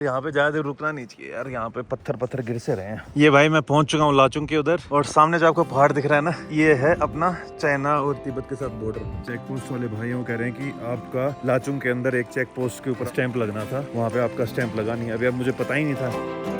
यहाँ पे ज्यादा देर रुकना नहीं चाहिए यार, यहाँ पे पत्थर पत्थर गिर से रहे हैं। ये भाई मैं पहुंच चुका हूँ लाचुंग के उधर, और सामने जो आपको पहाड़ दिख रहा है ना, ये है अपना चाइना और तिब्बत के साथ बॉर्डर। चेक पोस्ट वाले भाइयों कह रहे हैं कि आपका लाचुंग के अंदर एक चेक पोस्ट के ऊपर स्टैंप लगना था, वहाँ पे आपका स्टैंप लगा नहीं है। अभी अब मुझे पता ही नहीं था।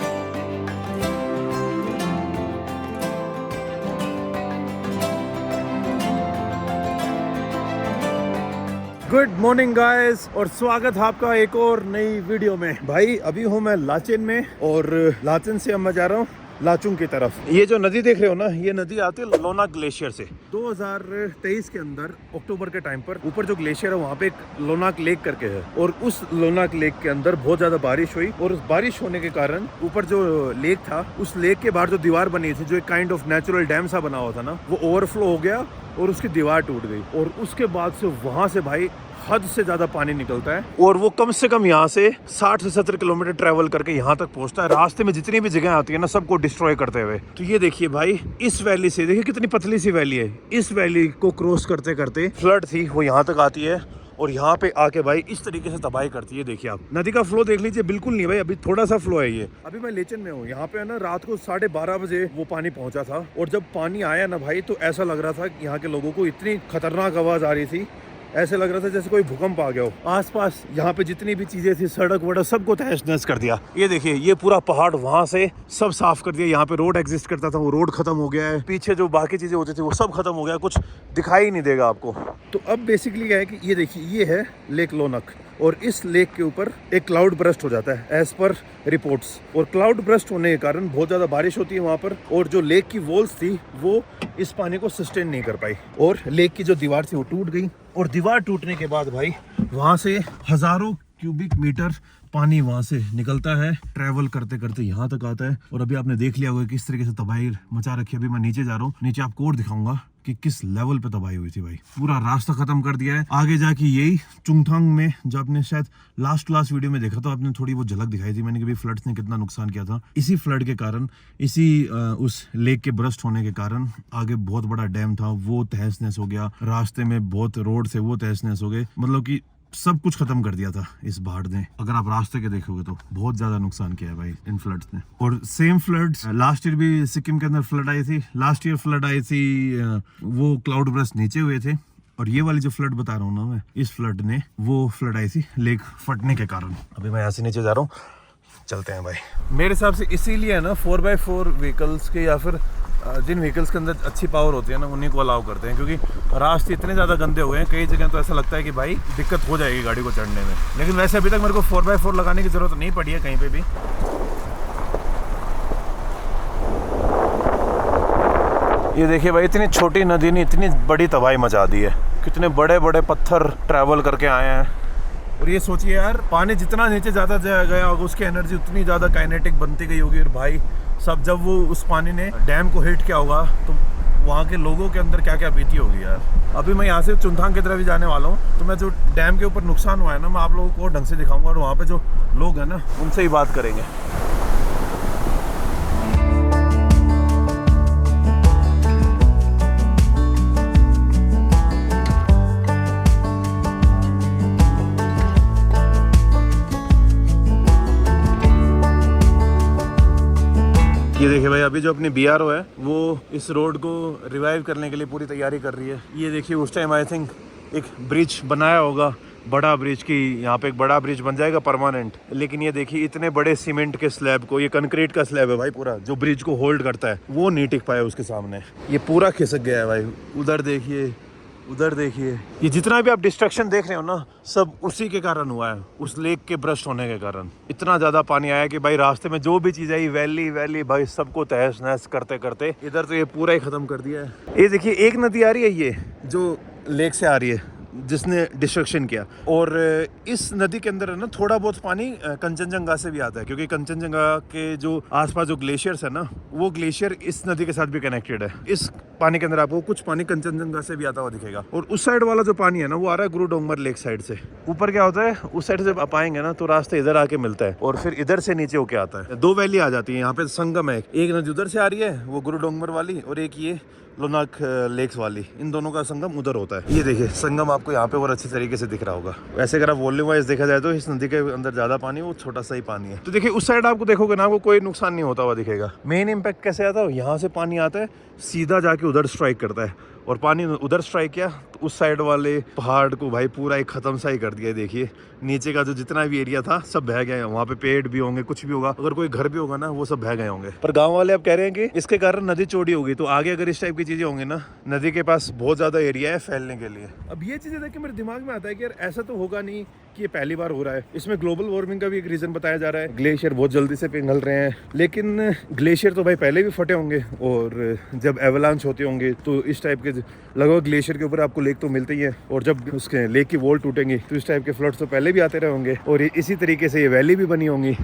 गुड मॉर्निंग गाइस, और स्वागत है आपका एक और नई वीडियो में। भाई अभी हूँ मैं लाचेन में, और लाचेन से अब मैं जा रहा हूँ लाचुंग की तरफ। ये जो नदी देख रहे हो ना, ये नदी आती है लोनाक ग्लेशियर से। 2023 के अंदर अक्टूबर के टाइम पर ऊपर जो ग्लेशियर है वहाँ पे एक लोनाक लेक करके है, और उस लोनाक लेक के अंदर बहुत ज्यादा बारिश हुई, और उस बारिश होने के कारण ऊपर जो लेक था, उस लेक के बाहर जो दीवार बनी थी, जो एक काइंड ऑफ नेचुरल डैम सा बना हुआ था ना, वो ओवरफ्लो हो गया और उसकी दीवार टूट गई। और उसके बाद से वहां से भाई हद से ज्यादा पानी निकलता है, और वो कम से कम यहाँ से 60 से 70 किलोमीटर ट्रेवल करके यहाँ तक पहुँचता है। रास्ते में जितनी भी जगह आती है ना, सबको डिस्ट्रॉय करते हुए। तो ये देखिए भाई, इस वैली से देखिए कितनी पतली सी वैली है, इस वैली को क्रॉस करते करते फ्लड थी, वो यहाँ तक आती है, और यहाँ पे आके भाई इस तरीके से तबाही करती है। देखिए आप नदी का फ्लो देख लीजिए, बिल्कुल नहीं भाई, अभी थोड़ा सा फ्लो है। ये अभी मैं लेचन में हूँ, यहाँ पे है ना रात को 12:30 बजे वो पानी पहुंचा था, और जब पानी आया ना भाई, तो ऐसा लग रहा था कि यहाँ के लोगों को इतनी खतरनाक आवाज आ रही थी, ऐसे लग रहा था जैसे कोई भूकंप आ गया हो। आसपास यहाँ पे जितनी भी चीजें थी, सड़क वड़क, सबको तहस नहस कर दिया। ये देखिए, ये पूरा पहाड़ वहां से सब साफ कर दिया। यहाँ पे रोड एग्जिस्ट करता था, वो रोड खत्म हो गया है। पीछे जो बाकी चीजें होती थी वो सब खत्म हो गया, कुछ दिखाई नहीं देगा आपको। तो अब बेसिकली क्या है कि ये देखिए, ये है लेक लोनक, और इस लेक के ऊपर एक क्लाउड ब्रस्ट हो जाता है एज पर रिपोर्ट्स, और क्लाउड ब्रस्ट होने के कारण बहुत ज्यादा बारिश होती है वहां पर, और जो लेक की वॉल्स थी वो इस पानी को सस्टेन नहीं कर पाई, और लेक की जो दीवार थी वो टूट गई। और दीवार टूटने के बाद भाई वहां से हजारों क्यूबिक मीटर पानी वहां से निकलता है, ट्रैवल करते करते यहाँ तक आता है। और अभी आपने देख लिया होगा किस तरीके से तबाही मचा रखी है। अभी मैं नीचे जा रहा हूँ, नीचे आपको और दिखाऊंगा कि किस लेवल पे तबाही हुई थी भाई। पूरा रास्ता खत्म कर दिया है। आगे जाके यही चुंगथांग में, जो आपने शायद लास्ट वीडियो में देखा था, आपने थोड़ी वो झलक दिखाई थी मैंने कि फ्लड्स ने कितना नुकसान किया था। इसी फ्लड के कारण, इसी उस लेक के ब्रस्ट होने के कारण आगे बहुत बड़ा डैम था, वो तहस नहस हो गया। रास्ते में बहुत रोड थे, वो तहस नहस हो गए। मतलब कि सब कुछ खत्म कर दिया था इस बाढ़ ने। अगर आप रास्ते के देखोगे तो बहुत ज्यादा नुकसान किया है भाई इन फ्लड्स ने। और सेम फ्लड लास्ट ईयर भी सिक्किम के अंदर फ्लड आई थी। लास्ट ईयर फ्लड आई थी, वो क्लाउड ब्रस्ट नीचे हुए थे। और ये वाली जो फ्लड बता रहा हूँ ना मैं, इस फ्लड ने, वो फ्लड आई थी लेक फटने के कारण। अभी मैं यहाँ से नीचे जा रहा हूँ, चलते हैं भाई। मेरे हिसाब से इसीलिए है ना 4x4 व्हीकल्स के, या फिर जिन व्हीकल्स के अंदर अच्छी पावर होती है ना, उन्हीं को अलाउ करते हैं, क्योंकि रास्ते इतने ज़्यादा गंदे हो गए हैं। कई जगह तो ऐसा लगता है कि भाई दिक्कत हो जाएगी गाड़ी को चढ़ने में। लेकिन वैसे अभी तक मेरे को 4x4 लगाने की ज़रूरत नहीं पड़ी है कहीं पे भी। ये देखिए भाई, इतनी छोटी नदी ने इतनी बड़ी तबाही मचा दी है। कितने बड़े बड़े पत्थर ट्रैवल करके आए हैं। और ये सोचिए यार, पानी जितना नीचे ज़्यादा गया होगा, उसकी एनर्जी उतनी ज़्यादा काइनेटिक बनती गई होगी। और भाई सब, जब वो उस पानी ने डैम को हिट किया होगा, तो वहाँ के लोगों के अंदर क्या क्या बीती होगी यार। अभी मैं यहाँ से चुंगथांग की तरफ भी जाने वाला हूँ, तो मैं जो डैम के ऊपर नुकसान हुआ है ना, मैं आप लोगों को ढंग से दिखाऊंगा, और वहाँ पे जो लोग हैं ना, उनसे ही बात करेंगे। ये देखिए भाई, अभी जो अपनी BRO है वो इस रोड को रिवाइव करने के लिए पूरी तैयारी कर रही है। ये देखिए, उस टाइम आई थिंक एक ब्रिज बनाया होगा, बड़ा ब्रिज की, यहाँ पे एक बड़ा ब्रिज बन जाएगा परमानेंट। लेकिन ये देखिए, इतने बड़े सीमेंट के स्लैब को, ये कंक्रीट का स्लैब है भाई पूरा, जो ब्रिज को होल्ड करता है, वो नहीं टिक पाया उसके सामने। ये पूरा खिसक गया है भाई। उधर देखिए, उधर देखिए, ये जितना भी आप डिस्ट्रक्शन देख रहे हो ना, सब उसी के कारण हुआ है, उस लेक के ब्रस्ट होने के कारण। इतना ज्यादा पानी आया कि भाई रास्ते में जो भी चीज आई, वैली भाई, सबको तहस नहस करते करते इधर तो ये पूरा ही खत्म कर दिया है। ये देखिए, एक नदी आ रही है, ये जो लेक से आ रही है, जिसने डिस्ट्रक्शन किया। और इस नदी के अंदर है ना, थोड़ा बहुत पानी कंचनजंगा से भी आता है, क्योंकि कंचनजंगा के जो आसपास जो ग्लेशियर्स है ना, वो ग्लेशियर इस नदी के साथ भी कनेक्टेड है। इस पानी के अंदर आपको कुछ पानी कंचनजंगा से भी आता हुआ दिखेगा। और उस साइड वाला जो पानी है ना, वो आ रहा है गुरु डोंगमर लेक साइड से। ऊपर क्या होता है, उस साइड से आप आएंगे ना, तो रास्ते इधर आके मिलता है, और फिर इधर से नीचे होके आता है। दो वैली आ जाती है यहाँ पे, संगम है। एक नदी उधर से आ रही है, वो गुरु डोंगमर वाली, और एक ये लोनाक लेक्स वाली, इन दोनों का संगम उधर होता है। ये देखिए संगम आपको यहाँ पे और अच्छे तरीके से दिख रहा होगा। वैसे अगर आप वॉल्यूम वाइज देखा जाए तो इस नदी के अंदर ज्यादा पानी, वो छोटा सा ही पानी है। तो देखिए उस साइड आपको देखोगे ना, आपको कोई नुकसान नहीं होता हुआ दिखेगा। मेन इम्पैक्ट कैसे आता है, यहाँ से पानी आता है सीधा जाके उधर स्ट्राइक करता है, और पानी उधर स्ट्राइक किया तो उस साइड वाले पहाड़ को भाई पूरा एक खत्म सा ही कर दिया। देखिए नीचे का जो जितना भी एरिया था सब बह गए। वहाँ पे पेड़ भी होंगे, कुछ भी होगा, अगर कोई घर भी होगा ना वो सब बह गए होंगे। पर गांव वाले अब कह रहे हैं कि इसके कारण नदी चौड़ी होगी, तो आगे अगर इस टाइप की चीजें होंगी ना, नदी के पास बहुत ज्यादा एरिया है फैलने के लिए। अब ये चीजें देख के मेरे दिमाग में आता है कि यार ऐसा तो होगा नहीं कि ये पहली बार हो रहा है। इसमें ग्लोबल वार्मिंग का भी एक रीजन बताया जा रहा है, ग्लेशियर बहुत जल्दी से पिघल रहे हैं। लेकिन ग्लेशियर तो भाई पहले भी फटे होंगे, और जब एवलांच होते होंगे तो इस टाइप के लगभग ग्लेशियर के ऊपर आपको लेक तो मिलते ही है, और जब उसके लेक की वॉल टूटेंगी तो इस टाइप के फ्लड्स तो पहले भी आते रहे होंगे, और इसी तरीके से ये वैली भी बनी होंगी।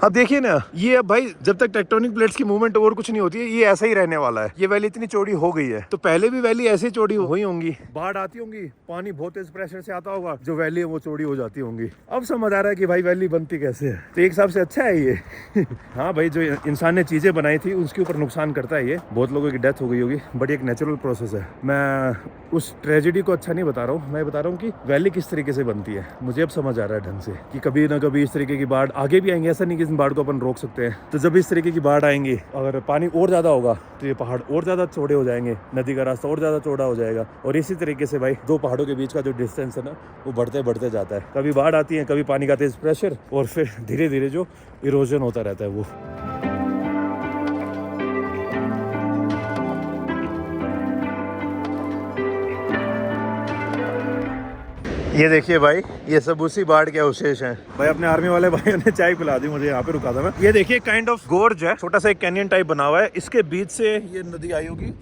अब देखिए ना, ये अब भाई जब तक टेक्टोनिक प्लेट्स की मूवमेंट और कुछ नहीं होती है, ये ऐसा ही रहने वाला है। ये वैली इतनी चौड़ी हो गई है, तो पहले भी वैली ऐसी चौड़ी हुई होंगी, बाढ़ आती होंगी, पानी बहुत तेज प्रेशर से आता होगा, जो वैली है वो चौड़ी हो जाती होंगी। अब समझ आ रहा है कि भाई वैली बनती कैसे है। तो एक हिसाब से अच्छा है ये। हाँ भाई, जो इंसान ने चीजें बनाई थी उसके ऊपर नुकसान करता है ये। बहुत लोगों की डेथ हो गई होगी, बट एक नेचुरल प्रोसेस है। मैं उस ट्रेजेडी को अच्छा नहीं बता रहा हूँ, मैं बता रहा हूँ कि वैली किस तरीके से बनती है। मुझे अब समझ आ रहा है ढंग से कि कभी ना कभी इस तरीके की बाढ़ आगे भी आएंगे। ऐसा नहीं कि इस बाढ़ को अपन रोक सकते हैं। तो जब इस तरीके की बाढ़ आएंगी, अगर पानी और ज्यादा होगा तो ये पहाड़ और ज्यादा चौड़े हो जाएंगे, नदी का रास्ता और ज्यादा चौड़ा हो जाएगा, और इसी तरीके से भाई दो पहाड़ों के बीच का जो डिस्टेंस है ना, वो बढ़ते बढ़ते जाता है। कभी बाढ़ आती है, कभी पानी का तेज प्रेशर, और फिर धीरे धीरे जो इरोजन होता रहता है वो। ये देखिए भाई, ये सब उसी बाढ़ के अवशेष हैं। भाई अपने आर्मी वाले भाइयों ने चाय पिला दी मुझे, यहाँ पे रुका था मैं। ये देखिए काइंड ऑफ गोर्ज है, छोटा सा एक कैनियन टाइप बना हुआ है, इसके बीच से ये नदी आई होगी।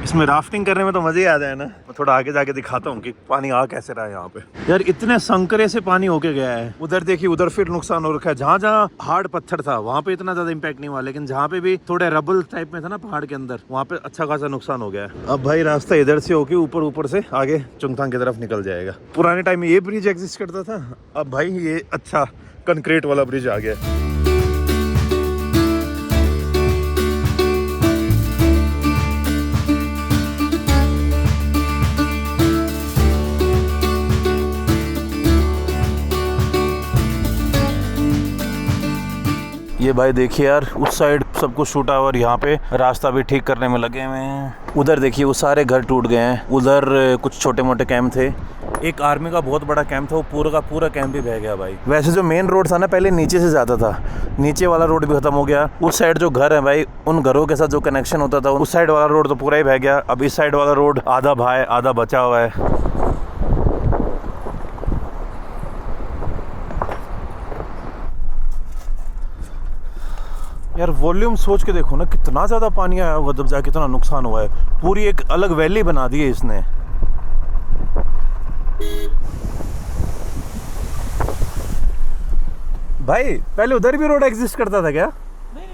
इसमें राफ्टिंग करने में तो मजे ही आ जाए ना। मैं थोड़ा आगे जाके दिखाता हूँ कि पानी आ कैसे रहा है यहाँ पे। यार इतने संकरे से पानी होके गया है। उधर देखिए, उधर फिर नुकसान हो रखा है। जहाँ जहाँ हार्ड पत्थर था वहाँ पे इतना ज्यादा इम्पैक्ट नहीं हुआ, लेकिन जहाँ पे भी थोड़े रबल टाइप में था ना पहाड़ के अंदर, वहाँ पे अच्छा खासा नुकसान हो गया है। अब भाई रास्ता इधर से होके ऊपर से आगे चुंगथांग की तरफ निकल जाएगा। पुराने टाइम में ये ब्रिज एग्जिस्ट करता था, अब भाई ये अच्छा कंक्रीट वाला ब्रिज आ गया। ये भाई देखिए यार, उस साइड सब कुछ टूटा और यहाँ पे रास्ता भी ठीक करने में लगे हुए हैं। उधर देखिए वो सारे घर टूट गए हैं। उधर कुछ छोटे मोटे कैंप थे, एक आर्मी का बहुत बड़ा कैंप था, वो पूरा का पूरा कैंप भी बह गया भाई। वैसे जो मेन रोड था ना पहले नीचे से जाता था, नीचे वाला रोड भी खत्म हो गया। उस साइड जो घर है भाई, उन घरों के साथ जो कनेक्शन होता था, उस साइड वाला रोड तो पूरा ही बह गया। अब इस साइड वाला रोड आधा भाई आधा बचा हुआ है। यार वॉल्यूम सोच के देखो ना, कितना ज़्यादा पानी आया होगा, तब जाके कितना नुकसान हुआ है। पूरी एक अलग वैली बना दी है इसने। भाई पहले उधर भी रोड एग्जिस्ट करता था क्या? नहीं,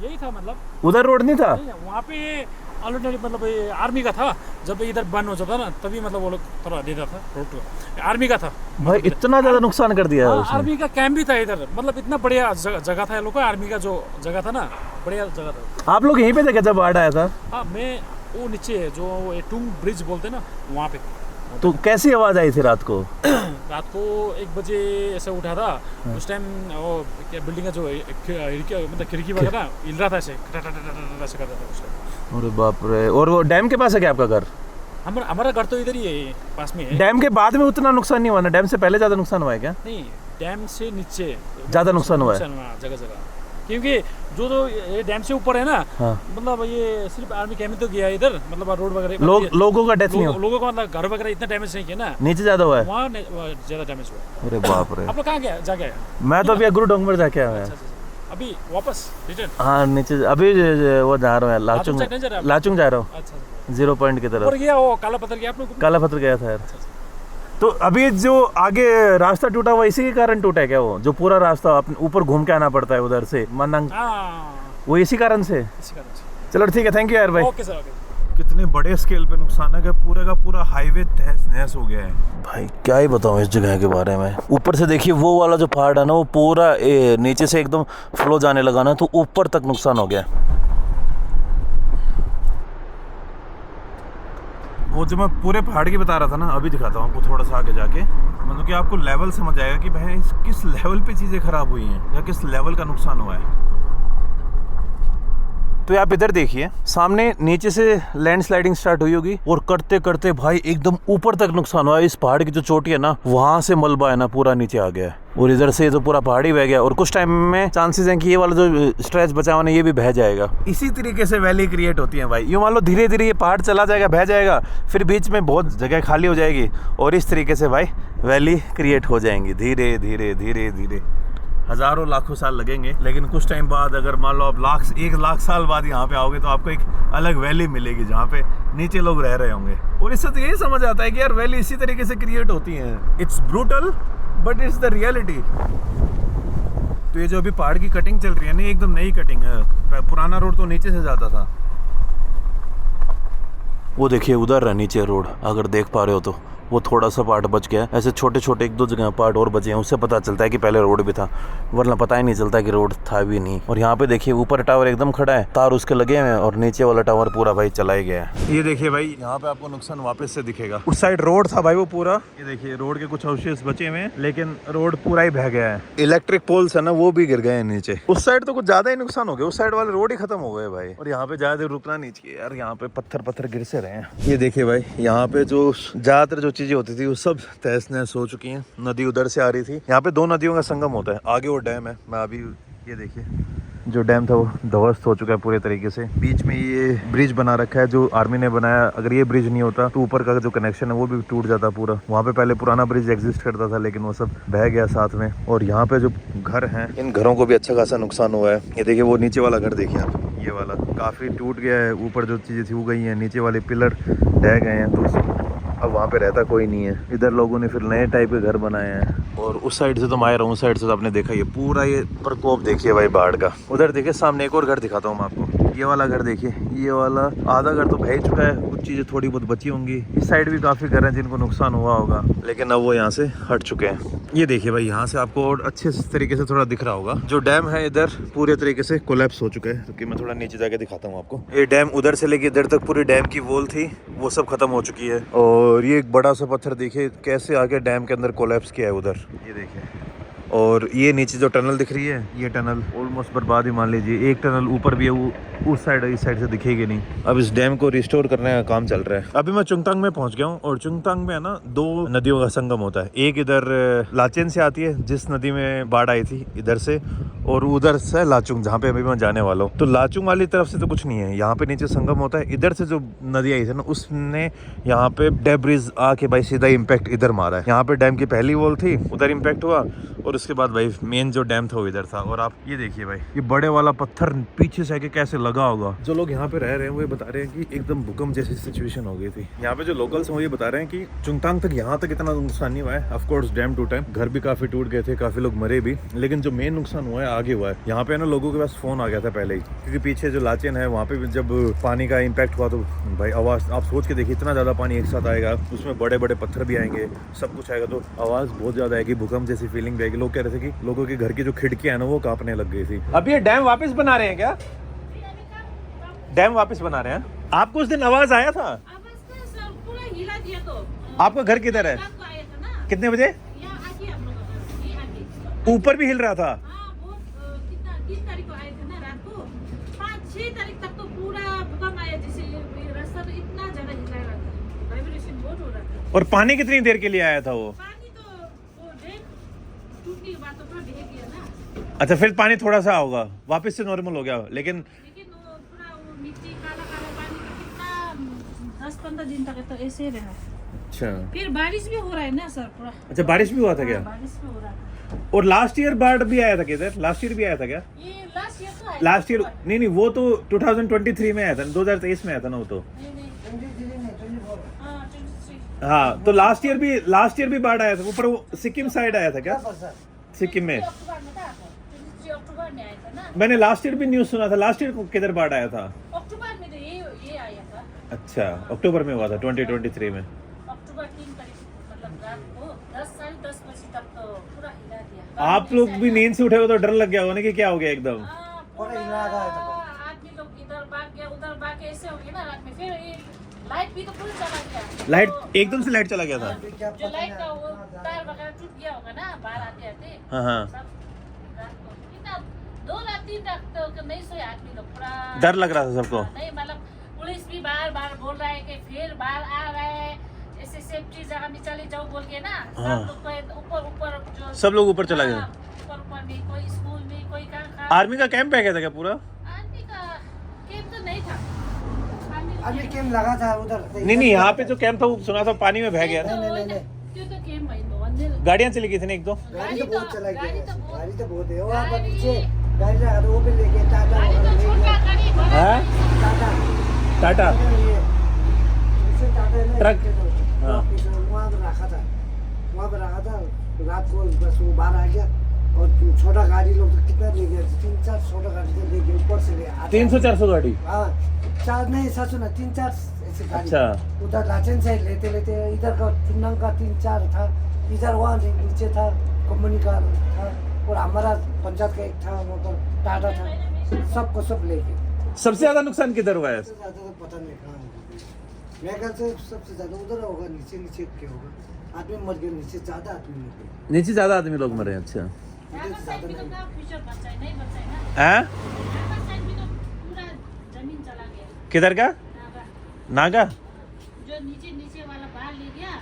यही था। मतलब उधर रोड नहीं था, वहाँ पे ऑलरेडी मतलब ये आर्मी का था। जब इधर बंद हो जाता ना, तभी मतलब वो लोग थोड़ा देता था रोड, आर्मी का था भाई। इतना ज्यादा नुकसान कर दिया है उसने। आर्मी का कैंप भी था इधर, मतलब इतना बढ़िया जगह था। लोग का आर्मी का जो जगह था ना, बढ़िया जगह था। आप लोग यहीं पे थे क्या जब बाढ़ आया था? हाँ, मैं वो नीचे जो वो टूंग ब्रिज बोलते ना, वहाँ पे। तो कैसी आवाज आई थी रात को? रात को 1 बजे ऐसे उठा था। उस टाइम वो क्या बिल्डिंग का जो मतलब खिड़की वगैरह हिल रहा था, ऐसे ऐसे करता था उस टाइम। अरे बाप रे। और वो डैम के पास है क्या आपका घर? हमारा घर तो इधर ही है, पास में है। डैम के बाद में उतना नुकसान नहीं हुआ ना? डैम से पहले ज्यादा नुकसान हुआ है क्या? नहीं, डैम से नीचे ज्यादा नुकसान हुआ है जगह जगह, क्योंकि जो ये डैम से ऊपर है ना। हाँ। मतलब ये सिर्फ आर्मी कैंप तो गया इधर, मतलब रोड वगैरह लोगों का डेथ नहीं हुआ, लोगों का मतलब घर वगैरह इतना डैमेज नहीं किया ना। नीचे ज्यादा हुआ है, वहाँ ज्यादा डैमेज हुआ। अरे बाप रे। आप लोग कहाँ गया जाके आया? मैं तो अभी गुरु डोंगर जाके आया। अभी वापस रिटर्न? हाँ, नीचे अभी वो जा रहा हूँ, लाचुंग जा रहा हूँ। अच्छा, 0 पॉइंट की तरफ गया। वो काला पत्थर गया आप लोग? काला पत्थर गया था यार। तो अभी जो आगे रास्ता टूटा हुआ इसी के कारण टूटा है क्या? वो जो पूरा रास्ता ऊपर घूम के आना पड़ता है उधर से मनांग, वो इसी कारण से? चलो ठीक है, थैंक यू यार भाई। Okay sir. कितने बड़े स्केल पे नुकसान है कि पूरे का पूरा हाईवे तहस नहस हो गया है भाई। क्या ही बताऊं इस जगह के बारे में। ऊपर से देखिए वो वाला जो पहाड़ है ना, वो पूरा नीचे से एकदम फ्लो जाने लगा ना, तो ऊपर तक नुकसान हो गया। वो जो मैं पूरे पहाड़ की बता रहा था ना, अभी दिखाता हूँ आपको थोड़ा सा आगे जाके, मतलब कि आपको लेवल समझ आएगा कि भाई किस लेवल पे चीज़ें खराब हुई हैं या किस लेवल का नुकसान हुआ है। तो आप इधर देखिए, सामने नीचे से लैंडस्लाइडिंग स्टार्ट हुई होगी और करते करते भाई एकदम ऊपर तक नुकसान हुआ है। इस पहाड़ की जो चोटी है ना, वहां से मलबा है ना पूरा नीचे आ गया है और इधर से तो पूरा पहाड़ ही बह गया और कुछ टाइम में चांसेस हैं कि ये वाला जो स्ट्रेच बचा हुआ है ये भी बह जाएगा। इसी तरीके से वैली क्रिएट होती है भाई। यूँ मान लो धीरे धीरे ये पहाड़ चला जाएगा, बह जाएगा, फिर बीच में बहुत जगह खाली हो जाएगी और इस तरीके से भाई वैली क्रिएट हो जाएंगी धीरे धीरे धीरे धीरे। हजारों लाखों साल लगेंगे, लेकिन कुछ टाइम बाद अगर मान लो आप 1 लाख साल बाद यहाँ पे आओगे तो आपको एक अलग वैली मिलेगी जहाँ पे नीचे लोग रह रहे होंगे। और इससे तो यही समझ आता है कि यार वैली इसी तरीके से क्रिएट होती हैं। It's brutal but it's the reality. तो ये जो अभी पहाड़ की कटिंग चल रही है ना, एकदम नई कटिंग है। पुराना रोड तो नीचे से जाता था। वो देखिए उधर है नीचे रोड, अगर देख पा रहे हो तो वो थोड़ा सा पार्ट बच गया है। ऐसे छोटे छोटे 1-2 जगह पार्ट और बचे हैं, उससे पता चलता है कि पहले रोड भी था, वरना पता ही नहीं चलता कि रोड था भी नहीं। और यहाँ पे देखिए ऊपर टावर एकदम खड़ा है, तार उसके लगे हुए हैं और नीचे वाला टावर पूरा भाई चला ही गया है। ये देखिए भाई, यहाँ पे आपको नुकसान वापस से दिखेगा। उस साइड रोड था भाई वो पूरा, ये देखिए रोड के कुछ अवशेष बचे हुए हैं, लेकिन रोड पूरा ही बह गया है। इलेक्ट्रिक पोल्स है ना, वो भी गिर गए हैं नीचे। उस साइड तो कुछ ज्यादा ही नुकसान हो गया, उस साइड वाले रोड ही खत्म हो गए भाई। और यहाँ पे ज्यादा रुकना नहीं चाहिए यार, यहाँ पे पत्थर गिर से रहे हैं। ये देखिए भाई, यहाँ पे जो ज्यादातर जो चीजें होती थी वो सब तहस नहस हो चुकी हैं। नदी उधर से आ रही थी, यहाँ पे 2 नदियों का संगम होता है। आगे वो डैम है, मैं अभी ये देखिए जो डैम था वो ध्वस्त हो चुका है पूरे तरीके से। बीच में ये ब्रिज बना रखा है जो आर्मी ने बनाया। अगर ये ब्रिज नहीं होता तो ऊपर का जो कनेक्शन है वो भी टूट जाता पूरा। वहाँ पे पहले पुराना ब्रिज एग्जिस्ट करता था, लेकिन वो सब बह गया साथ में। और यहाँ पे जो घर हैं, इन घरों को भी अच्छा खासा नुकसान हुआ है। ये देखिए वो नीचे वाला घर देखिए आप, ये वाला काफी टूट गया है। ऊपर जो चीजें थी वो गई हैं, नीचे वाले पिलर ढह गए हैं, तो अब वहाँ पे रहता कोई नहीं है। इधर लोगों ने फिर नए टाइप के घर बनाए हैं। और उस साइड से तो मैं आ रहा हूँ, उस साइड से तो आपने देखा ये पूरा ये प्रकोप देखिए भाई बाढ़ का। उधर देखिए सामने एक और घर दिखाता हूँ मैं आपको, ये वाला घर देखिए, ये वाला आधा घर तो बह चुका है, कुछ चीजें थोड़ी बहुत बची होंगी। इस साइड भी काफी घर हैं जिनको नुकसान हुआ होगा, लेकिन अब वो यहाँ से हट चुके हैं। ये देखिए भाई, यहाँ से आपको और अच्छे तरीके से थोड़ा दिख रहा होगा, जो डैम है इधर पूरे तरीके से कोलैप्स हो चुका है। क्योंकि मैं थोड़ा नीचे जाके दिखाता हूँ आपको। ये डैम उधर से लेके इधर तक पूरी डैम की वॉल थी, वो सब खत्म हो चुकी है। और ये एक बड़ा सा पत्थर देखिए कैसे आके डैम के अंदर कोलैप्स किया है उधर, ये देखिए। और ये नीचे जो टनल दिख रही है, ये टनल ऑलमोस्ट बर्बाद ही मान लीजिए। एक टनल ऊपर भी है, वो उस साइड इस साइड से दिखेगी नहीं। अब इस डैम को रिस्टोर करने का काम चल रहा है। अभी मैं चुंगतांग में पहुंच गया हूँ और चुंगतांग में है ना 2 नदियों का संगम होता है। एक इधर लाचेन से आती है, जिस नदी में बाढ़ आई थी इधर से, और उधर से लाचुंग जहाँ पे अभी मैं जाने वाला हूँ। तो लाचुंग वाली तरफ से तो कुछ नहीं है, यहाँ पे नीचे संगम होता है। इधर से जो नदी आई थी ना, उसने यहाँ पे डेब्रिज आके भाई सीधा इम्पैक्ट इधर मारा है। यहाँ पे डैम की पहली वॉल थी, उधर इम्पैक्ट हुआ, और उसके बाद भाई मेन जो डैम था वो इधर था। और आप ये देखिए भाई, ये बड़े वाला पत्थर पीछे से आके कैसे लगा होगा। जो लोग यहाँ पे रह रहे हैं वो ये बता रहे हैं कि एकदम भूकंप जैसी सिचुएशन हो गई थी। यहाँ पे जो लोकल्स हैं वो ये बता रहे हैं कि चुंगतांग तक यहाँ तक इतना नुकसान नहीं हुआ है। ऑफ कोर्स डैम टूटा है, घर भी काफी टूट गए थे, काफी लोग मरे भी, लेकिन जो मेन नुकसान हुआ है आगे हुआ है। यहाँ पे ना लोगों के पास फोन आ गया था पहले ही, क्योंकि पीछे जो लाचेन है वहाँ पे जब पानी का इम्पैक्ट हुआ तो भाई आवाज आप सोच के देखिए, इतना ज्यादा पानी एक साथ आएगा, उसमें बड़े बड़े पत्थर भी आएंगे, सब कुछ आएगा, तो आवाज बहुत ज्यादा आएगी, भूकंप जैसी फीलिंग भी आएगी। लोग कह रहे थे कि लोगों के घर की जो खिड़कियां है ना वो कांपने लग गई थी। अब ये डैम वापस बना रहे हैं क्या? डैम वापस बना रहे हैं। आपको उस दिन आवाज आया था? पूरा हिला दिया तो। आपका घर किधर है? कितने बजे? ऊपर भी हिल रहा था? हाँ, वो कितना 3 तारीख को आए थे ना रात को, 5-6 तारीख तक तो पूरा भूकंप आया, जैसे रास्ता तो इतना ज्यादा हिला रहा था, वाइब्रेशन बहुत हो रहा था। और पानी कितनी देर के लिए आया था वो? पानी तो वो डैम टूटने के बाद तो पूरा बह गया ना। अच्छा, फिर पानी थोड़ा सा होगा, वापस से नॉर्मल हो गया, लेकिन वो पूरा वो मिट्टी काला काला पानी का कितना 10-15 दिन तक तो ऐसे रहा। अच्छा, फिर बारिश भी हो रहा है ना सर पूरा। अच्छा बारिश भी हुआ था क्या? बारिश भी हो रहा था। और लास्ट ईयर बाढ़ भी आया था किधर? लास्ट ईयर भी आया था क्या? ये लास्ट ईयर तो आया। लास्ट ईयर नहीं, वो तो 2023 में आया था, 2023 में आया था ना वो तो। हाँ, 23। हाँ, तो लास्ट ईयर भी बाढ़ आया था ऊपर, वो सिक्किम साइड आया था क्या? सिक्किम में अक्टूबर में था, 23 अक्टूबर में आया था ना। मैंने लास्ट ईयर भी न्यूज सुना था। लास्ट ईयर को किधर बाढ़ आया था? अक्टूबर में तो ये आया था। अच्छा, अक्टूबर में हुआ था 2023 में। अक्टूबर 3 तारीख मतलब रात को 10-10:30 बजे तक तो पूरा हिला दिया। आप लोग भी नींद से उठे हो तो डर लग गया होने कि क्या हो गया एकदम? पूरा आदमी लोग इधर भाग गया, उधर भाग के ऐसे हो गया ना रात में। फिर ये लाइट भी तो फुल चला गया। लाइट तो, एकदम से लाइट चला गया था। जो लाइट का वो तार वगैरह टूट गया होगा ना बाहर आते आते। हाँ हाँ। सब रात को कितना 2 रात 3 रात तो नहीं सोए आदमी लोग पूरा। डर लग रहा था सबको। नहीं मतलब पुलिस भी बार बार बोल रहा है कि फिर बाहर आ रहा है, ऐसे सेफ्टी जगह में चले जाओ बोल के ना। हाँ। सब लोग को ऊपर ऊपर जो सब लोग ऊपर चला गया। ऊपर ऊपर में कोई स्कूल में कोई कहाँ आर्मी का कैंप है क्या था क्या पूरा? आर्मी का कैंप तो नहीं था। अभी कैंप लगा था उधर। नहीं यहाँ पे जो कैंप था वो सुना था पानी में बह गया था। नहीं। त्यो तो कैंप है तो अन्य गाड़ियाँ चली गई थी ना एक दो। गाड़ी तो बहुत चला गाड़ी गया। तो बहुत- गाड़ी तो बहुत है। वहाँ पर नीचे गाड़ी लगा था, वो भी लेके टाटा गाड़ी तो वगैरह ले छोटा गया। गाड़ी बड़ा हाँ? गाड़ी। टाटा टाटा। ये इससे टाटा है ना, ट्रक। इसके तो हाँ। वहाँ पर रखा था। वहाँ पर रखा था। रात को बस वो बाहर आ गया और छोटा गाड़ी लोग तो कितना ले गया, 3-4 छोटा गाड़ी तो ले गया ऊपर से ले आते। 300-400 गाड़ी। हाँ 4 नहीं 700 ना 3-4 ऐसे गाड़ी। अच्छा। उधर लाचेन से लेते लेते इधर का चुनांग का 3-4 था, इधर वहाँ नीचे था कंपनी का था और हमारा पंचायत का एक था, वहाँ पर टाटा था। सबको सब ले गए। सबसे ज्यादा नुकसान किधर हुआ है? सबसे ज्यादा तो पता नहीं कहाँ है। मेरे ख्याल से सबसे ज्यादा उधर होगा, नीचे नीचे क्या होगा। आदमी मर गए, नीचे ज्यादा आदमी मर गए। नीचे ज्यादा आदमी लोग मरे। अच्छा। यहाँ का साइड भी तो कहाँ फ्यूचर बचा है, नहीं बचा है ना। हैं? यहाँ का साइड भी तो पूरा जमीन चला गया। किधर का? नागा नागा? जो नीचे नीचे वाला बाहर ले गया,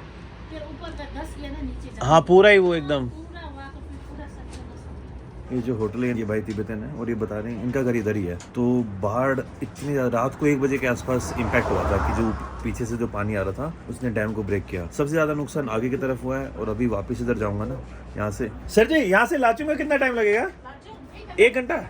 फिर ऊपर का धस गया ना नीचे जमीन। हाँ पूरा ही वो एकदम। पूरा वहाँ का पूरा सब ये जो होटल है ये भाई तिब्बतन है और ये बता रहे हैं इनका घर इधर ही है। तो बाढ़ इतनी रात को 1 बजे के आसपास इम्पैक्ट हुआ था कि जो पीछे से जो पानी आ रहा था उसने डैम को ब्रेक किया। सबसे ज्यादा नुकसान आगे की तरफ हुआ है और अभी वापस इधर जाऊंगा ना यहाँ से। सर जी यहाँ से लाचुंग में कितना टाइम लगेगा? 1 घंटा।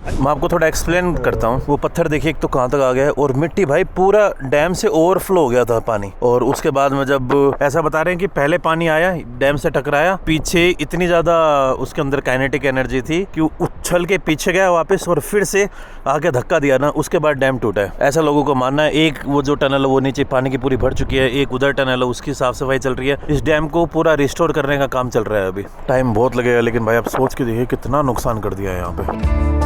मैं आपको थोड़ा एक्सप्लेन करता हूँ। वो पत्थर देखिए एक तो कहाँ तक आ गया है और मिट्टी भाई पूरा डैम से ओवरफ्लो हो गया था पानी। और उसके बाद में जब ऐसा बता रहे हैं कि पहले पानी आया डैम से टकराया, पीछे इतनी ज्यादा उसके अंदर काइनेटिक एनर्जी थी कि उछल के पीछे गया वापस और फिर से आगे धक्का दिया ना, उसके बाद डैम टूटा है ऐसा लोगों को मानना है। एक वो जो टनल है वो नीचे पानी की पूरी भर चुकी है, एक उधर टनल है उसकी साफ सफाई चल रही है। इस डैम को पूरा रिस्टोर करने का काम चल रहा है। अभी टाइम बहुत लगेगा लेकिन भाई आप सोच के देखिए कितना नुकसान कर दिया है यहाँ पे।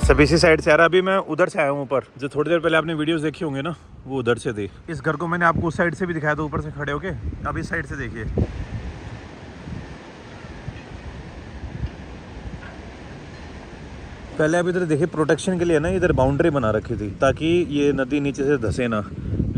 सब इसी साइड से आ रहा। अभी मैं उधर से आया हूँ ऊपर। जो थोड़ी देर पहले आपने वीडियोस देखी होंगे ना वो उधर से थी। इस घर को मैंने आपको उस साइड से भी दिखाया था ऊपर से खड़े होके। अब इस साइड से देखिए। पहले आप इधर देखिए प्रोटेक्शन के लिए ना इधर बाउंड्री बना रखी थी ताकि ये नदी नीचे से धसे ना,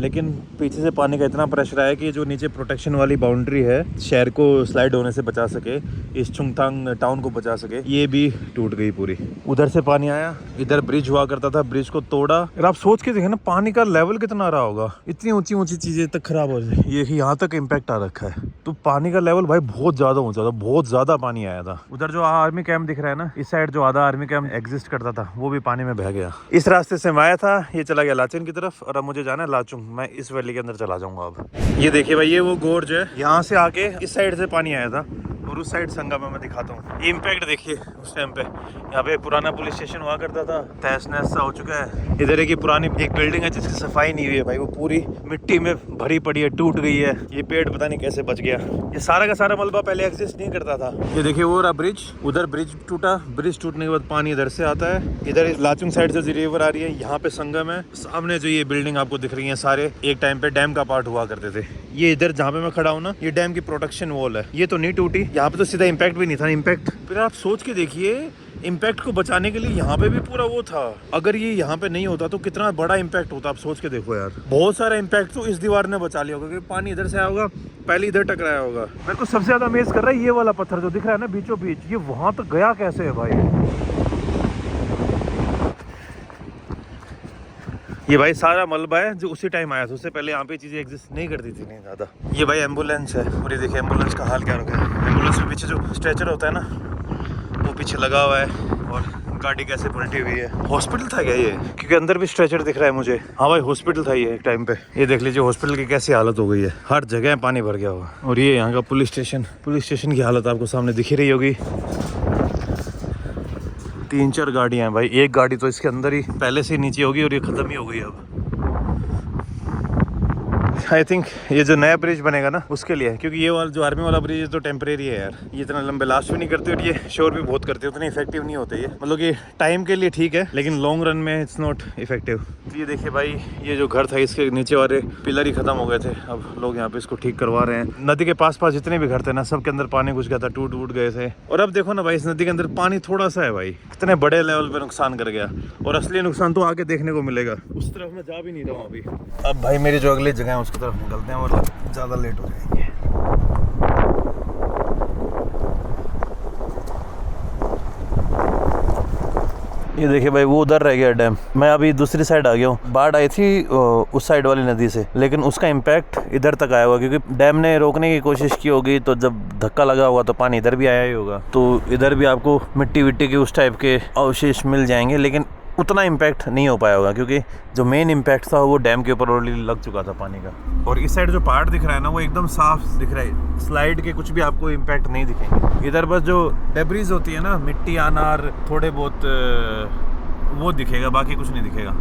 लेकिन पीछे से पानी का इतना प्रेशर आया कि जो नीचे प्रोटेक्शन वाली बाउंड्री है शहर को स्लाइड होने से बचा सके, इस चुंगथांग टाउन को बचा सके, ये भी टूट गई पूरी। उधर से पानी आया, इधर ब्रिज हुआ करता था, ब्रिज को तोड़ा। और आप सोच के देखें ना पानी का लेवल कितना रहा होगा, इतनी ऊंची ऊंची चीजें तक खराब हो जाए, ये यहाँ तक इम्पैक्ट आ रखा है। तो पानी का लेवल भाई बहुत ज्यादा ऊंचा था, बहुत ज्यादा पानी आया था। उधर जो आर्मी कैंप दिख रहा है ना, इस साइड जो आधा आर्मी कैंप एग्जिस्ट करता था वो भी पानी में बह गया। इस रास्ते से मैं आया था, ये चला गया लाचेन की तरफ और अब मुझे जाना है लाचुंग। मैं इस वैली के अंदर चला जाऊंगा अब। ये देखिए भाई ये वो गोर्ज है, यहाँ से आके इस साइड से पानी आया था और उस साइड संगम में मैं दिखाता हूँ। इम्पैक्ट देखिए उस टाइम पे यहाँ पे पुराना पुलिस स्टेशन हुआ करता था, तहस नहस सा हो चुका है। इधर की पुरानी एक बिल्डिंग है जिसकी सफाई नहीं हुई है भाई, वो पूरी मिट्टी में भरी पड़ी है, टूट गई है। ये पेड़ पता नहीं कैसे बच गया। ये सारा का सारा मलबा पहले एग्जिस्ट नहीं करता था। ये देखिए वो रहा ब्रिज, उधर ब्रिज टूटा, ब्रिज टूटने के बाद पानी इधर से आता है, इधर लाचुंग साइड से रिवर आ रही है, यहाँ पे संगम है। सामने जो ये बिल्डिंग आपको दिख रही है सारे एक टाइम पे डैम का पार्ट हुआ करते थे। ये इधर जहाँ पे मैं खड़ा हूँ ना, ये डैम की प्रोटेक्शन वॉल है, ये तो नहीं टूटी। यहाँ पे तो सीधा इम्पैक्ट भी नहीं था। इम्पैक्ट फिर आप सोच के देखिए, इम्पैक्ट को बचाने के लिए यहाँ पे भी पूरा वो था। अगर ये यहाँ पे नहीं होता तो कितना बड़ा इम्पैक्ट होता, आप सोच के देखो यार। बहुत सारा इम्पैक्ट तो इस दीवार ने बचा लिया होगा क्योंकि पानी इधर से आया होगा, पहले इधर टकराया होगा। मेरे को सबसे ज्यादा अमेज कर रहा है ये वाला पत्थर जो दिख रहा है ना बीचों बीच, ये वहां तक गया कैसे है भाई। ये भाई सारा मलबा है जो उसी टाइम आया था, उससे पहले यहाँ पे चीजें एग्जिस्ट नहीं करती थी नहीं ज्यादा। ये भाई एम्बुलेंस है और ये देखिए एम्बुलेंस का हाल क्या हो गया है। एम्बुलेंस के पीछे जो स्ट्रेचर होता है ना वो पीछे लगा हुआ है और गाड़ी कैसे पलटी हुई है। हॉस्पिटल था क्या ये? क्योंकि अंदर भी स्ट्रेचर दिख रहा है मुझे। हाँ भाई हॉस्पिटल था ये एक टाइम पे। ये देख लीजिए हॉस्पिटल की कैसी हालत हो गई है, हर जगह पानी भर गया हुआ। और ये यहाँ का पुलिस स्टेशन की हालत आपको सामने दिख ही रही होगी। 3-4 गाड़ियाँ हैं भाई, एक गाड़ी तो इसके अंदर ही पहले से नीचे होगी और ये खत्म ही हो गई अब। आई थिंक ये जो नया ब्रिज बनेगा ना उसके लिए है, क्योंकि ये वाला जो आर्मी वाला ब्रिज है तो टेम्परेरी है यार, ये इतना लंबे लास्ट भी नहीं करते और ये शोर भी बहुत करते हैं, उतने इफेक्टिव नहीं होते ये, मतलब ये टाइम के लिए ठीक है लेकिन लॉन्ग रन में इट्स नॉट इफेक्टिव। ये देखिए भाई, ये जो घर था इसके नीचे वाले पिलर ही खत्म हो गए थे, अब लोग यहाँ पे इसको ठीक करवा रहे हैं। नदी के पास पास जितने भी घर थे ना सब के अंदर पानी घुस गया था, टूट गए थे। और अब देखो ना भाई, इस नदी के अंदर पानी थोड़ा सा है भाई, कितने बड़े लेवल पे नुकसान कर गया, और असली नुकसान तो आगे देखने को मिलेगा। उस तरफ मैं जा भी नहीं रहा हूँ अभी। अब भाई मेरी जो अगली जगह है उसकी तरफ निकलते हैं वरना ज़्यादा लेट हो जाएंगे। ये देखिए भाई, वो उधर रह गया डैम, मैं अभी दूसरी साइड आ गया हूँ। बाढ़ आई थी उस साइड वाली नदी से, लेकिन उसका इम्पैक्ट इधर तक आया होगा क्योंकि डैम ने रोकने की कोशिश की होगी, तो जब धक्का लगा होगा तो पानी इधर भी आया ही होगा, तो इधर भी आपको मिट्टी विट्टी के उस टाइप के अवशेष मिल जाएंगे, लेकिन उतना इम्पैक्ट नहीं हो पाया होगा क्योंकि जो मेन इम्पैक्ट था वो डैम के ऊपर ऑलरेडी लग चुका था पानी का। और इस साइड जो पहाड़ दिख रहा है ना वो एकदम साफ दिख रहा है, स्लाइड के कुछ भी आपको इम्पैक्ट नहीं दिखेंगे। इधर बस जो डेब्रीज होती है ना, मिट्टी आना और थोड़े बहुत वो दिखेगा, बाकी कुछ नहीं दिखेगा।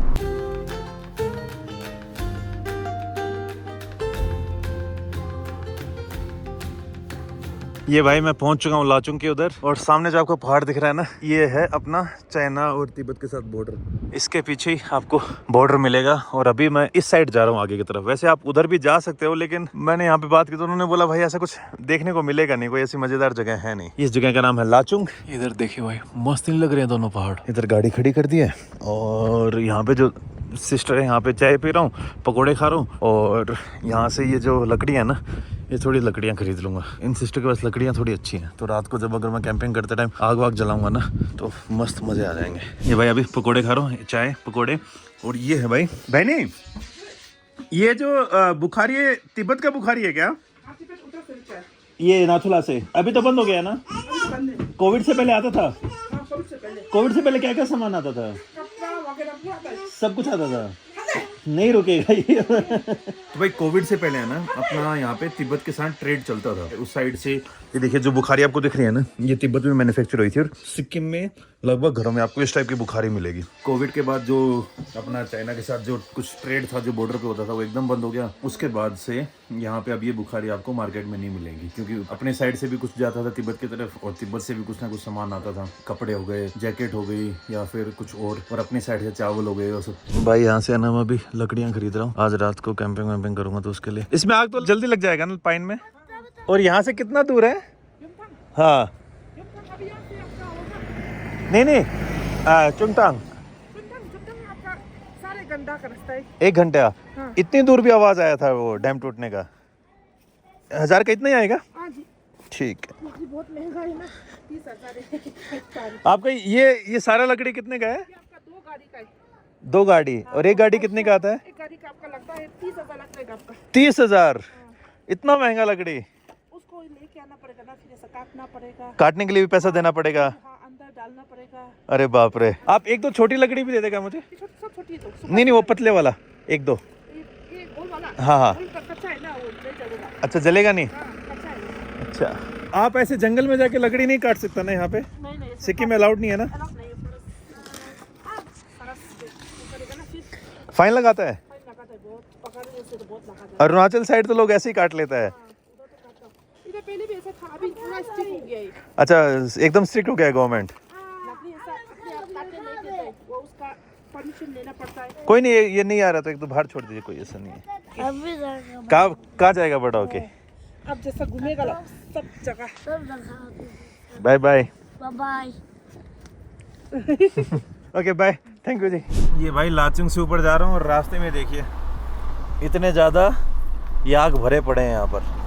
ये भाई मैं पहुंच चुका हूँ लाचुंग के उधर, और सामने जो आपको पहाड़ दिख रहा है ना, ये है अपना चाइना और तिब्बत के साथ बॉर्डर। इसके पीछे ही आपको बॉर्डर मिलेगा, और अभी मैं इस साइड जा रहा हूँ आगे की तरफ। वैसे आप उधर भी जा सकते हो, लेकिन मैंने यहाँ पे बात की तो उन्होंने बोला भाई ऐसा कुछ देखने को मिलेगा नहीं, कोई ऐसी मजेदार जगह है नहीं। इस जगह का नाम है लाचुंग। इधर देखिए भाई, मस्त नहीं लग रहे हैं दोनों पहाड़। इधर गाड़ी खड़ी कर दी है, और यहाँ पे जो सिस्टर है यहाँ पे चाय पी रहा हूँ, पकोड़े खा रहा हूँ, और यहाँ से ये जो लकड़ियाँ ना, ये थोड़ी लकड़ियाँ खरीद लूँगा। इन सिस्टर के पास लकड़ियाँ थोड़ी अच्छी हैं, तो रात को जब अगर मैं कैंपिंग करते टाइम आग वाग जलाऊंगा ना तो मस्त मज़े आ जाएंगे। ये भाई अभी पकोड़े खा रहा हूँ, चाय पकोड़े। और ये है भाई बहनी, ये जो बुखारी है तिब्बत का बुखारी है क्या? ये नाथुला से अभी तो बंद हो गया ना? कोविड से पहले आता था? कोविड से पहले क्या क्या सामान आता था? सब कुछ आता था, नहीं रुकेगा ये। तो भाई कोविड से पहले है ना अपना यहाँ पे तिब्बत के साथ ट्रेड चलता था उस साइड से। ये देखिए जो बुखारी आपको दिख रही है ना, ये तिब्बत में मैन्युफैक्चर हुई थी, और सिक्किम में लगभग घरों में आपको इस टाइप की बुखारी मिलेगी। कोविड के बाद जो अपना चाइना के साथ जो कुछ ट्रेड था जो बॉर्डर पे होता था वो एकदम बंद हो गया। उसके बाद से यहाँ पे अब ये बुखारी आपको मार्केट में नहीं मिलेगी, क्योंकि अपने साइड से भी कुछ जाता था तिब्बत की तरफ, और तिब्बत से भी कुछ ना कुछ सामान आता था, कपड़े हो गए, जैकेट हो गई, या फिर कुछ और अपनी साइड से चावल हो गए, वो सब। भाई यहाँ से ना मैं अभी लकड़ियाँ खरीद रहा हूँ, आज रात को कैंपिंग वैम्पिंग करूंगा तो उसके लिए। इसमें आग तो जल्दी लग जाएगा ना पाइन में। और यहाँ से कितना दूर है? हाँ नहीं चुंगटांग 1 घंटा। हाँ। इतनी दूर भी आवाज आया था वो डैम टूटने का। 1000 का इतना ही आएगा? ठीक है। बहुत महंगा है ना, 30,000 आपका। ये सारा लकड़ी कितने का है? 2 गाड़ी का है। 2 गाड़ी। और एक गाड़ी कितने का आता है? एक गाड़ी का आपका लगता है 30,000 लगता है आपका। 30,000? इतना महंगा लकड़ी? उसको लेके आना पड़ेगा ना, फिर ऐसा काटना पड़ेगा, काटने के लिए भी पैसा देना पड़ेगा। हाँ, अंदर डालना पड़ेगा। अरे बाप रे। आप 1-2 छोटी लकड़ी भी दे देगा मुझे? सब छोटी है तो। नहीं वो पतले वाला 1-2। हाँ कच्चा है ना वो, अच्छा जलेगा नहीं? अच्छा, आप ऐसे जंगल में जाके लकड़ी नहीं काट सकता ना यहाँ पे? नहीं, सिक्किम में अलाउड नहीं है ना? फाइन लगाता है? अरुणाचल साइड तो लोग ऐसे ही काट लेता है। पहले भी ऐसा था, अभी थोड़ा स्ट्रिक्ट हो गया है। अच्छा एकदम स्ट्रिक्ट हो गया है गवर्नमेंट। कोई नहीं, ये नहीं आ रहा तो 1-2 बाहर छोड़ दीजिए, कोई ऐसा नहीं है। कहाँ जाएगा बड़ा होके? अब जैसा घूमेगा सब जगह। Bye bye. Okay bye, thank you ji. ये भाई लाचुंग से ऊपर जा रहा हूँ, और रास्ते में देखिए इतने ज़्यादा याक भरे पड़े हैं यहाँ पर।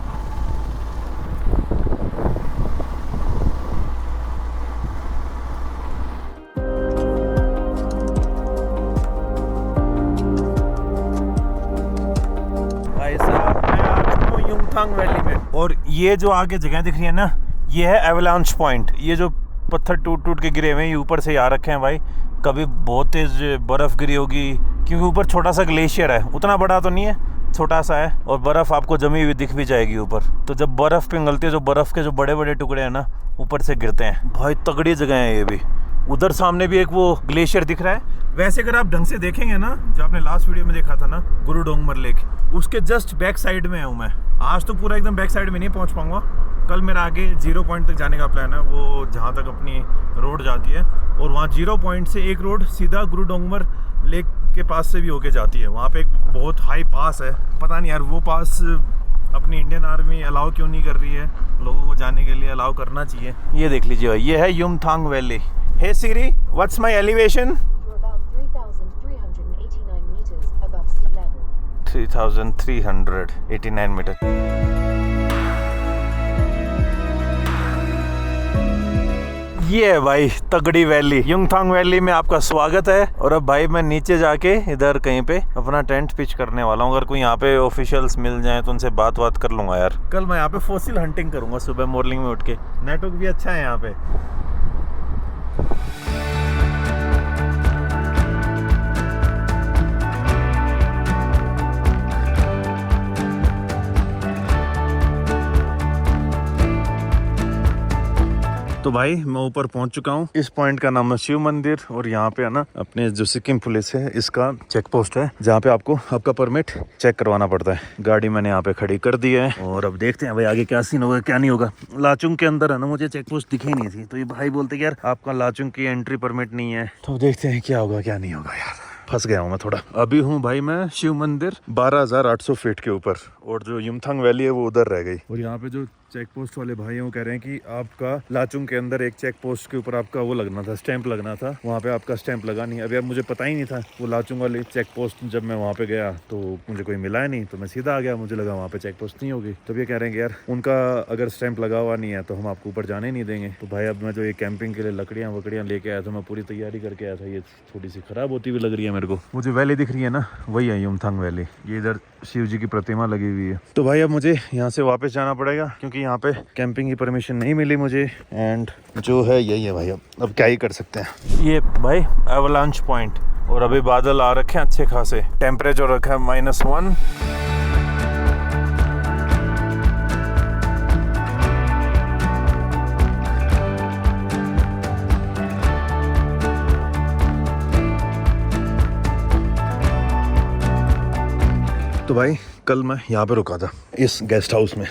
भाई साहब मैं आ चुका हूँ युमथांग वैली में, और ये जो आगे जगह दिख रही है ना, ये है एवलांच पॉइंट। ये जो पत्थर टूट के गिरे हुए हैं, ये ऊपर से आ रखे हैं भाई। कभी बहुत तेज बर्फ़ गिरी होगी, क्योंकि ऊपर छोटा सा ग्लेशियर है, उतना बड़ा तो नहीं है, छोटा सा है, और बर्फ़ आपको जमी हुई दिख भी जाएगी ऊपर। तो जब बर्फ़ पिघलती है, जो बर्फ़ के जो बड़े बड़े टुकड़े हैं ना ऊपर से गिरते हैं। भाई तगड़ी जगह है ये भी। उधर सामने भी एक वो ग्लेशियर दिख रहा है, वैसे अगर आप ढंग से देखेंगे ना, जो आपने लास्ट वीडियो में देखा था ना गुरु डोंगमर लेक, उसके जस्ट बैक साइड में हूँ मैं। आज तो पूरा एकदम बैक साइड में नहीं पहुँच पाऊंगा, कल मेरा आगे 0 पॉइंट तक जाने का प्लान है, वो जहाँ तक अपनी रोड जाती है, और वहाँ 0 पॉइंट से एक रोड सीधा गुरु डोंगमर लेक के पास से भी होके जाती है। वहाँ पे एक बहुत हाई पास है, पता नहीं यार वो पास अपनी इंडियन आर्मी अलाउ क्यों नहीं कर रही है, लोगों को जाने के लिए अलाउ करना चाहिए। ये देख लीजिए भाई, ये है Yumthang valley. Hey Siri, what's my elevation? 3,389 metre. ये है भाई तगड़ी वैली, युमथांग वैली में आपका स्वागत है। और अब भाई मैं नीचे जाके इधर कहीं पे अपना टेंट पिच करने वाला हूँ। अगर कोई यहाँ पे ऑफिशियल्स मिल जाए तो उनसे बात कर लूंगा यार। कल मैं यहाँ पे फॉसिल हंटिंग करूंगा सुबह मॉर्निंग में उठ के। नेटवर्क भी अच्छा है यहाँ पे। तो भाई मैं ऊपर पहुंच चुका हूँ। इस पॉइंट का नाम है शिव मंदिर, और यहाँ पे है ना अपने जो सिक्किम पुलिस है इसका चेक पोस्ट है, जहाँ पे आपको आपका परमिट चेक करवाना पड़ता है। गाड़ी मैंने यहाँ पे खड़ी कर दी है, और अब देखते हैं भाई आगे क्या सीन होगा क्या नहीं होगा। लाचुंग के अंदर है ना, मुझे चेक पोस्ट दिखी नहीं थी, तो ये भाई बोलते कि यार आपका लाचुंग की एंट्री परमिट नहीं है। तो देखते हैं क्या होगा क्या नहीं होगा यार। फंस गया हूँ मैं थोड़ा। अभी हूँ भाई मैं शिव मंदिर 12,800 फीट के ऊपर, और जो युमथांग वैली है वो उधर रह गई। और यहाँ पे जो चेक पोस्ट वाले भाई हैं वो कह रहे हैं कि आपका लाचुंग के अंदर एक चेक पोस्ट के ऊपर आपका वो लगना था, स्टैंप लगना था, वहाँ पे आपका स्टैंप लगा नहीं। अभी अब मुझे पता ही नहीं था वो लाचुंग वाली चेक पोस्ट। जब मैं वहाँ पे गया तो मुझे कोई मिला नहीं, तो मैं सीधा आ गया, मुझे लगा वहाँ पे चेक पोस्ट नहीं होगी। तब ये कह रहे हैं कि यार उनका अगर स्टैंप लगा हुआ नहीं है तो हम आपको ऊपर जाने नहीं देंगे। तो भाई अब मैं जो ये कैंपिंग के लिए लकड़ियाँ वकड़ियाँ लेके आया था, मैं पूरी तैयारी करके आया था, ये थोड़ी सी खराब होती हुई लग रही है मेरे को। मुझे वैली दिख रही है ना, वही है युमथांग वैली। ये इधर शिव जी की प्रतिमा लगी हुई है। तो भाई अब मुझे यहाँ से वापस जाना पड़ेगा, क्योंकि यहाँ पे कैंपिंग की परमिशन नहीं मिली मुझे, एंड जो है यही है भाई। अब क्या ही कर सकते हैं। ये भाई एवलांच पॉइंट, और अभी बादल आ रखे हैं अच्छे खासे, टेम्परेचर रखा है -1। तो भाई कल मैं यहाँ पे रुका था इस गेस्ट हाउस में,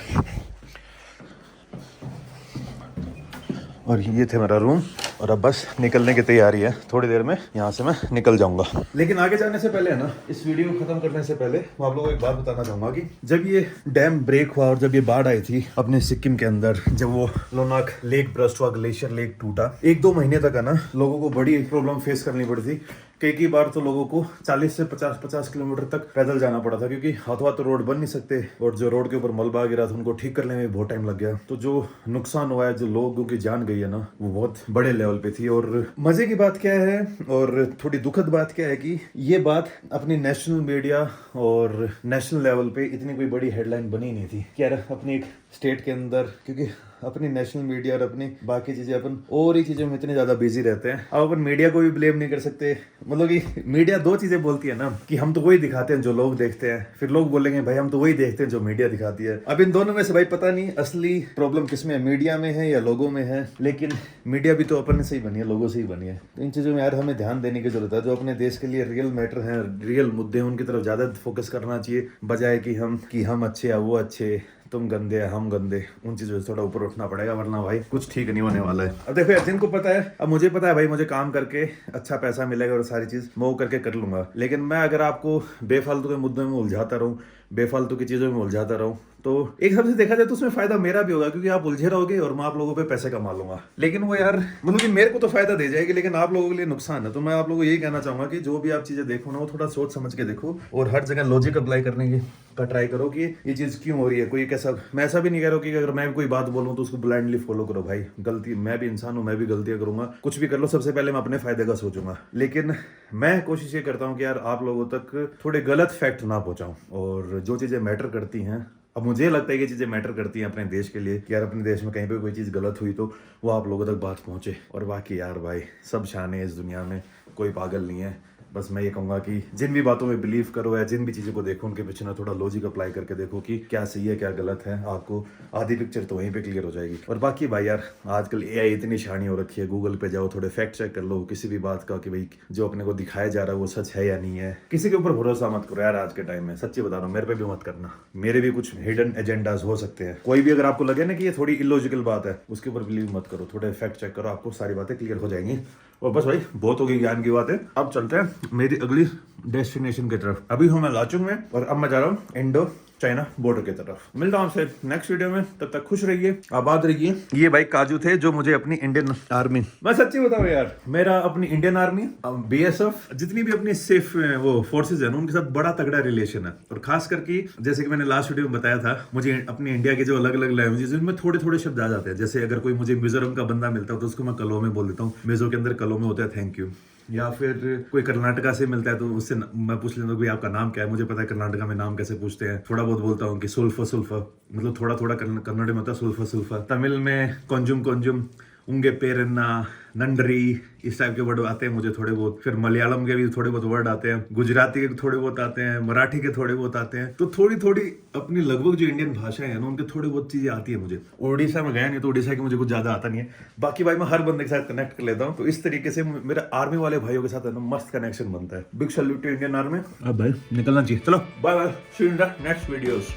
और ये थे मेरा रूम, और अब बस निकलने की तैयारी है। थोड़ी देर में यहाँ से मैं निकल जाऊंगा। लेकिन आगे जाने से पहले है ना, इस वीडियो को खत्म करने से पहले मैं आप लोगों को एक बात बताना चाहूंगा कि जब ये डैम ब्रेक हुआ और जब ये बाढ़ आई थी अपने सिक्किम के अंदर, जब वो लोनाक लेक ब्रस्ट हुआ, ग्लेशियर लेक टूटा, 1-2 महीने तक है ना लोगों को बड़ी प्रॉब्लम फेस करनी पड़ी थी। कई बार तो लोगों को 40 से 50 किलोमीटर तक पैदल जाना पड़ा था, क्योंकि हाथों हाथ तो रोड बन नहीं सकते, और जो रोड के ऊपर मलबा गिरा था उनको ठीक करने में बहुत टाइम लग गया। तो जो नुकसान हुआ है, जो लोगों की जान गई है ना, वो बहुत बड़े लेवल पे थी। और मजे की बात क्या है और थोड़ी दुखद बात क्या है कि ये बात अपनी नेशनल मीडिया और नेशनल लेवल पे इतनी कोई बड़ी हेडलाइन बनी नहीं थी कि यार अपनी एक स्टेट के अंदर, क्योंकि अपनी नेशनल मीडिया और अपनी बाकी चीजें अपन और ही चीजों में इतने ज्यादा बिजी रहते हैं। अब अपन मीडिया को भी ब्लेम नहीं कर सकते। मतलब कि मीडिया 2 चीजें बोलती है ना, कि हम तो वही दिखाते हैं जो लोग देखते हैं, फिर लोग बोलेंगे भाई हम तो वही देखते हैं जो मीडिया दिखाती है। अब इन दोनों में से भाई पता नहीं असली प्रॉब्लम किसमें है, मीडिया में है या लोगों में है। लेकिन मीडिया भी तो अपन से ही बनी है, लोगों से ही बनी है। तो इन चीजों में यार हमें ध्यान देने की जरूरत है। जो अपने देश के लिए रियल मैटर है, रियल मुद्दे हैं, उनकी तरफ ज्यादा फोकस करना चाहिए, बजाय कि हम अच्छे या वो अच्छे, तुम गंदे या हम गंदे। उन चीजों से थोड़ा ऊपर उठना पड़ेगा, वरना भाई कुछ ठीक नहीं होने वाला है। अब देखो जिनको पता है, अब मुझे पता है भाई मुझे काम करके अच्छा पैसा मिलेगा और सारी चीज मैं वो करके कर लूंगा। लेकिन मैं अगर आपको बेफालतू के मुद्दों में उलझाता रहूं, बेफालतू की चीजों में उलझाता रहूं, तो एक हिसाब से देखा जाए तो उसमें फायदा मेरा भी होगा, क्योंकि आप उलझे रहोगे और मैं आप लोगों पे पैसे कमा लूंगा। लेकिन वो यार मतलब कि मेरे को तो फायदा दे जाएगी, लेकिन आप लोगों के लिए नुकसान है। तो मैं आप लोगों को यही कहना चाहूंगा कि जो भी आप चीजें देखो ना, वो थोड़ा सोच समझ के देखो, और हर जगह लॉजिक अप्लाई करने का ट्राई करो कि ये चीज क्यों हो रही है। कोई कैसा, मैं ऐसा भी नहीं कह रहा हूँ कि अगर मैं कोई बात बोलूँ तो उसको ब्लाइंडली फॉलो करो। भाई गलती, मैं भी इंसान हूँ, मैं भी गलतियां करूंगा। कुछ भी कर लो, सबसे पहले मैं अपने फायदे का सोचूंगा। लेकिन मैं कोशिश ये करता हूँ कि यार आप लोगों तक थोड़े गलत फैक्ट ना पहुंचाऊं, और जो चीजें मैटर करती हैं, अब मुझे लगता है कि चीजें मैटर करती हैं अपने देश के लिए, कि यार अपने देश में कहीं पे कोई चीज गलत हुई तो वो आप लोगों तक बात पहुंचे। और बाकी यार भाई सब शान है इस दुनिया में, कोई पागल नहीं है। बस मैं ये कहूंगा कि जिन भी बातों में बिलीव करो या जिन भी चीज़ों को देखो उनके पीछे ना थोड़ा लॉजिक अप्लाई करके देखो कि क्या सही है क्या गलत है, आपको आधी पिक्चर तो वहीं पे क्लियर हो जाएगी। और बाकी भाई यार आजकल AI इतनी शानी हो रखी है, गूगल पे जाओ थोड़े फैक्ट चेक कर लो किसी भी बात का कि भाई जो अपने को दिखाया जा रहा है वो सच है या नहीं है। किसी के ऊपर भरोसा मत करो यार आज के टाइम में, सच्ची बता रहा हूँ, मेरे पे भी मत करना, मेरे भी कुछ हिडन एजेंडाज हो सकते हैं। कोई भी अगर आपको लगे ना कि ये थोड़ी इलॉजिकल बात है उसके ऊपर बिलीव मत करो, थोड़े फैक्ट चेक करो, आपको सारी बातें क्लियर हो जाएंगी। और बस भाई बहुत हो गई ज्ञान की बातें, अब चलते हैं मेरी अगली डेस्टिनेशन की तरफ। अभी हूँ मैं लाचुंग में और अब मैं जा रहा हूँ इंडो चाइना बॉर्डर की तरफ। मिलता हूँ आपसे नेक्स्ट वीडियो में, तब तक खुश रहिए, आबाद रहिए। ये भाई काजू थे जो मुझे अपनी इंडियन आर्मी, मैं सच्ची बताऊँ यार, मेरा अपनी इंडियन आर्मी BSF जितनी भी अपनी सेफ वो फोर्सेज है ना उनके साथ बड़ा तगड़ा रिलेशन है। और खास करके जैसे कि मैंने लास्ट वीडियो में बताया था, मुझे अपनी इंडिया के जो अलग अलग लैंग्वेजेस उनमें थोड़े थोड़े शब्द आ जाते हैं। जैसे अगर कोई मुझे मिजोरम का बंदा मिलता है तो उसको मैं कलो में बोल देता हूँ, मिजो के अंदर कलो में होता है थैंक यू। या फिर कोई कर्नाटका से मिलता है तो उससे मैं पूछ लेता हूँ कि आपका नाम क्या है, मुझे पता है कर्नाटका में नाम कैसे पूछते हैं। थोड़ा बहुत बोलता हूँ कि सुल्फा सुल्फा, मतलब थोड़ा थोड़ा कन्नड़ में होता है सुल्फा सुल्फा। तमिल में कोंजुम कोंजुम, उंगे पेरन्ना, नंडरी, इस टाइप के वर्ड आते हैं मुझे थोड़े बहुत। फिर मलयालम के भी थोड़े बहुत वर्ड आते हैं, गुजराती के थोड़े बहुत आते हैं, मराठी के थोड़े बहुत आते हैं। तो थोड़ी थोड़ी अपनी लगभग जो इंडियन भाषाएं हैं ना उनके थोड़ी बहुत चीजें आती है मुझे। उड़ीसा में गया नहीं तो उड़ीसा की मुझे कुछ ज्यादा आता नहीं है। बाकी भाई मैं हर बंदे के साथ कनेक्ट कर लेता हूँ, तो इस तरीके से मेरा आर्मी वाले भाइयों के साथ है ना मस्त कनेक्शन बनता है। Big salute to Indian Army. अब भाई निकलना चाहिए, चलो bye bye, see you in the next videos.